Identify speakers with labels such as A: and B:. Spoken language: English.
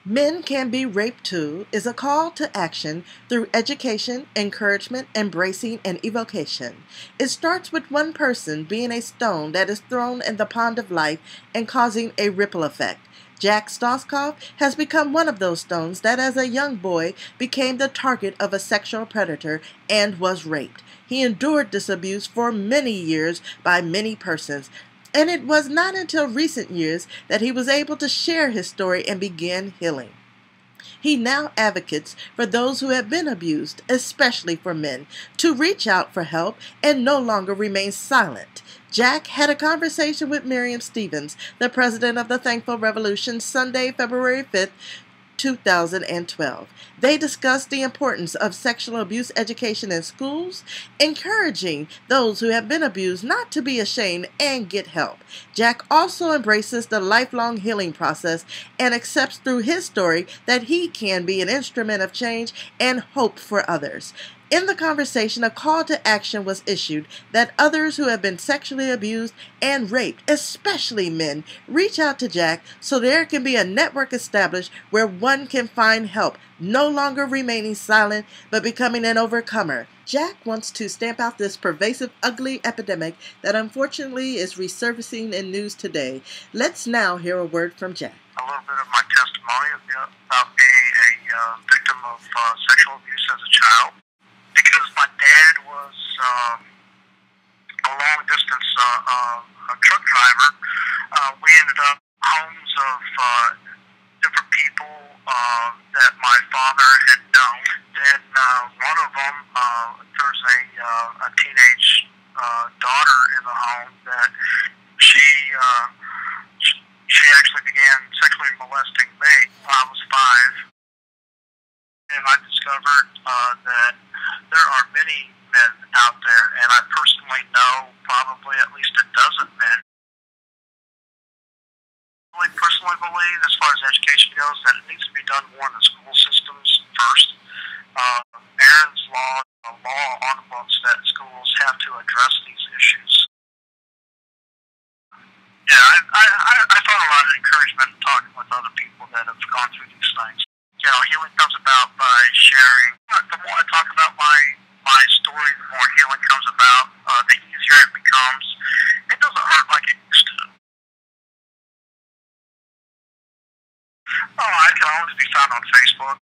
A: Men Can Be Raped Too is a call to action through education, encouragement, embracing, and evocation. It starts with one person being a stone that is thrown in the pond of life and causing a ripple effect. Jack Stoskopf has become one of those stones that as a young boy became the target of a sexual predator and was raped. He endured this abuse for many years by many persons, and it was not until recent years that he was able to share his story and begin healing. He now advocates for those who have been abused, especially for men, to reach out for help and no longer remain silent. Jack had a conversation with Miriam Stevens, the president of the Thankful Revolution, Sunday, February 5th, 2012. They discussed the importance of sexual abuse education in schools, encouraging those who have been abused not to be ashamed and get help. Jack also embraces the lifelong healing process and accepts through his story that he can be an instrument of change and hope for others. In the conversation, a call to action was issued that others who have been sexually abused and raped, especially men, reach out to Jack so there can be a network established where one can find help, no longer remaining silent but becoming an overcomer. Jack wants to stamp out this pervasive, ugly epidemic that unfortunately is resurfacing in news today. Let's now hear a word from Jack.
B: A little bit of my testimony about being a victim of sexual abuse as a child. Because my dad was a long-distance truck driver, we ended up homes of different people that my father had known. Then one of them, there's a teenage daughter in the home that she actually began sexually molesting me when I was 5. And I discovered that there are many men out there, and I personally know probably at least a dozen men. I personally believe, as far as education goes, that it needs to be done more in the school systems first. Aaron's law, a law on the books that schools have to address these issues. Yeah, I found a lot of encouragement in talking with other people that have gone through these things. You know, healing comes about by sharing. The more I talk about my story, the more healing comes about, the easier it becomes. It doesn't hurt like it used to. Oh, I can always be found on Facebook.